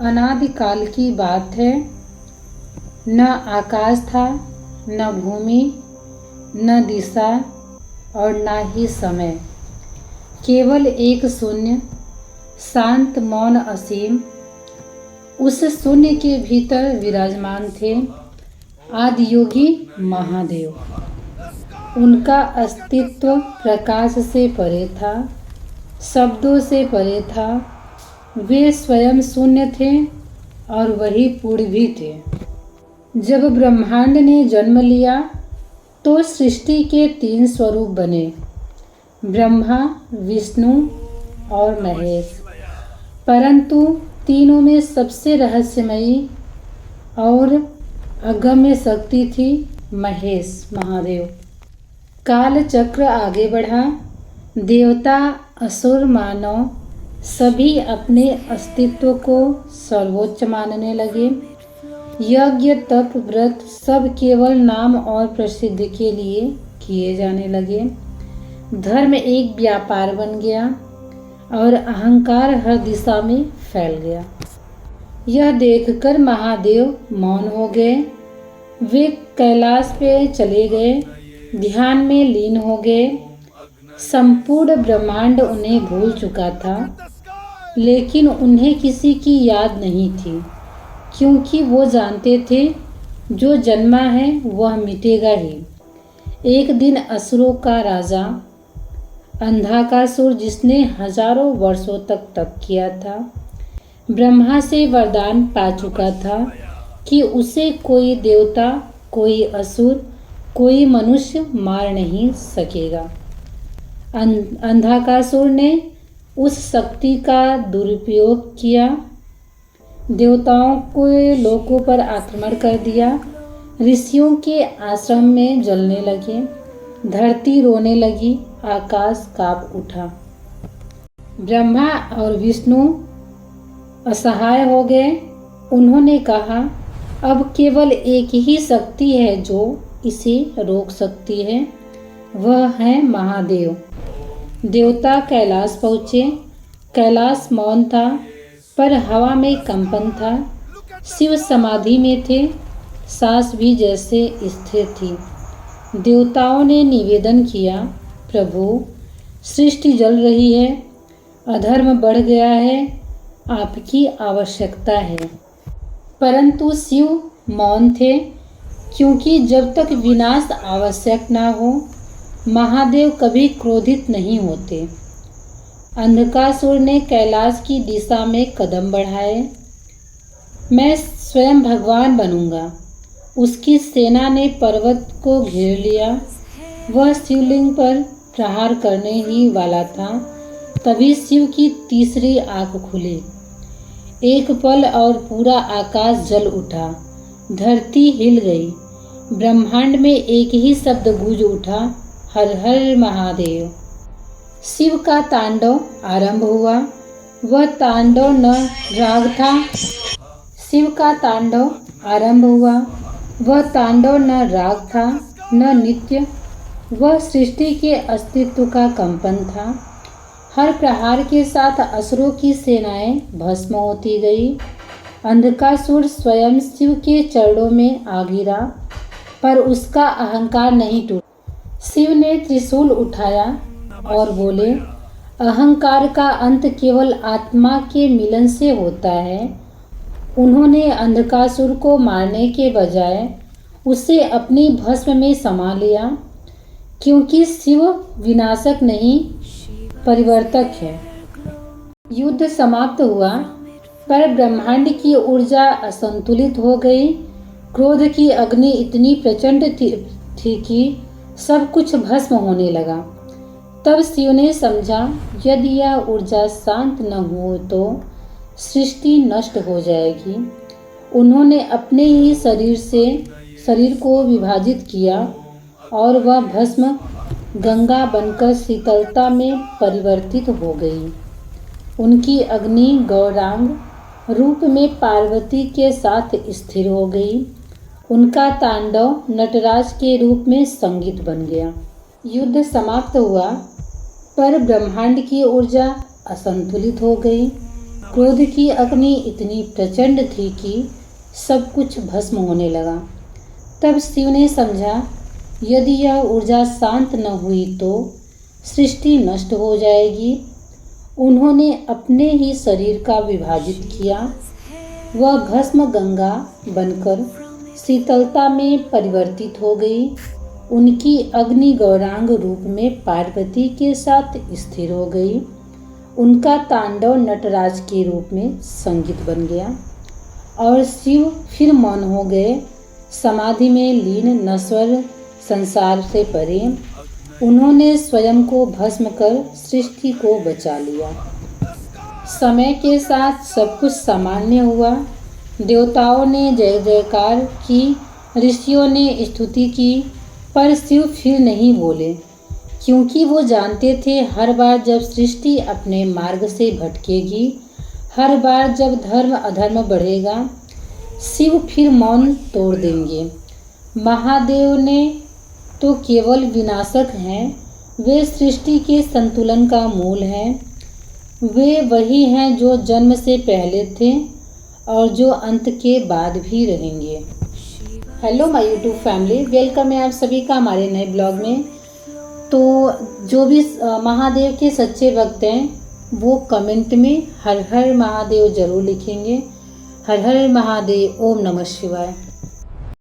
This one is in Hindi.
अनादिकाल की बात है। न आकाश था, न भूमि, न दिशा और न ही समय। केवल एक शून्य, शांत मौन असीम। उस शून्य के भीतर विराजमान थे आदियोगी महादेव। उनका अस्तित्व प्रकाश से परे था, शब्दों से परे था। वे स्वयं शून्य थे और वही पूर्ण भी थे। जब ब्रह्मांड ने जन्म लिया तो सृष्टि के 3 स्वरूप बने, ब्रह्मा, विष्णु और महेश। परंतु तीनों में सबसे रहस्यमयी और अगम्य शक्ति थी महेश महादेव। काल चक्र आगे बढ़ा। देवता, असुर, मानव सभी अपने अस्तित्व को सर्वोच्च मानने लगे। यज्ञ, तप, व्रत सब केवल नाम और प्रसिद्धि के लिए किए जाने लगे। धर्म एक व्यापार बन गया और अहंकार हर दिशा में फैल गया। यह देखकर महादेव मौन हो गए। वे कैलाश पे चले गए, ध्यान में लीन हो गए। संपूर्ण ब्रह्मांड उन्हें भूल चुका था, लेकिन उन्हें किसी की याद नहीं थी, क्योंकि वो जानते थे जो जन्मा है वह मिटेगा ही। एक दिन असुरों का राजा अंधकासुर, जिसने हजारों वर्षों तक तप किया था, ब्रह्मा से वरदान पा चुका था कि उसे कोई देवता, कोई असुर, कोई मनुष्य मार नहीं सकेगा। अंधकासुर ने उस शक्ति का दुरुपयोग किया, देवताओं के लोकों पर आक्रमण कर दिया। ऋषियों के आश्रम में जलने लगे, धरती रोने लगी, आकाश कांप उठा। ब्रह्मा और विष्णु असहाय हो गए। उन्होंने कहा, अब केवल एक ही शक्ति है जो इसे रोक सकती है, वह है महादेव। देवता कैलाश पहुँचे। कैलाश मौन था, पर हवा में कंपन था। शिव समाधि में थे, सांस भी जैसे स्थिर थी। देवताओं ने निवेदन किया, प्रभु, सृष्टि जल रही है, अधर्म बढ़ गया है, आपकी आवश्यकता है। परंतु शिव मौन थे, क्योंकि जब तक विनाश आवश्यक ना हो, महादेव कभी क्रोधित नहीं होते। अंधकासुर ने कैलाश की दिशा में कदम बढ़ाए। मैं स्वयं भगवान बनूंगा। उसकी सेना ने पर्वत को घेर लिया। वह शिवलिंग पर प्रहार करने ही वाला था, तभी शिव की तीसरी आंख खुली। एक पल और पूरा आकाश जल उठा, धरती हिल गई। ब्रह्मांड में एक ही शब्द गूंज उठा, हर हर महादेव। शिव का तांडव आरंभ हुआ। वह तांडव न राग था। शिव का तांडव आरंभ हुआ। वह तांडव न राग था, न नित्य। वह सृष्टि के अस्तित्व का कंपन था। हर प्रहार के साथ असुरों की सेनाएं भस्म होती गई। अंधकासुर स्वयं शिव के चरणों में आ गिरा, पर उसका अहंकार नहीं टूटा। शिव ने त्रिशूल उठाया और बोले, अहंकार का अंत केवल आत्मा के मिलन से होता है। उन्होंने अंधकासुर को मारने के बजाय उसे अपनी भस्म में समा लिया, क्योंकि शिव विनाशक नहीं, परिवर्तक है। युद्ध समाप्त हुआ, पर ब्रह्मांड की ऊर्जा असंतुलित हो गई। क्रोध की अग्नि इतनी प्रचंड थी कि सब कुछ भस्म होने लगा। तब शिव ने समझा, यदि यह ऊर्जा शांत न हो तो सृष्टि नष्ट हो जाएगी। उन्होंने अपने ही शरीर को विभाजित किया और वह भस्म गंगा बनकर शीतलता में परिवर्तित हो गई। उनकी अग्नि गौरांग रूप में पार्वती के साथ स्थिर हो गई। उनका तांडव नटराज के रूप में संगीत बन गया। युद्ध समाप्त हुआ, पर ब्रह्मांड की ऊर्जा असंतुलित हो गई। क्रोध की अग्नि इतनी प्रचंड थी कि सब कुछ भस्म होने लगा। तब शिव ने समझा, यदि यह ऊर्जा शांत न हुई तो सृष्टि नष्ट हो जाएगी। उन्होंने अपने ही शरीर का विभाजित किया। वह भस्म गंगा बनकर शीतलता में परिवर्तित हो गई। उनकी अग्नि गौरांग रूप में पार्वती के साथ स्थिर हो गई। उनका तांडव नटराज के रूप में संगीत बन गया और शिव फिर मौन हो गए, समाधि में लीन, नश्वर संसार से परे। उन्होंने स्वयं को भस्म कर सृष्टि को बचा लिया। समय के साथ सब कुछ सामान्य हुआ। देवताओं ने जय जयकार की, ऋषियों ने स्तुति की, पर शिव फिर नहीं बोले, क्योंकि वो जानते थे हर बार जब सृष्टि अपने मार्ग से भटकेगी, हर बार जब धर्म अधर्म बढ़ेगा, शिव फिर मौन तोड़ देंगे। महादेव ने तो केवल विनाशक हैं, वे सृष्टि के संतुलन का मूल हैं। वे वही हैं जो जन्म से पहले थे और जो अंत के बाद भी रहेंगे। Hello my YouTube family, welcome है आप सभी का हमारे नए ब्लॉग में। तो जो भी महादेव के सच्चे भक्त हैं वो कमेंट में हर हर महादेव जरूर लिखेंगे। हर हर महादेव, ओम नमः शिवाय।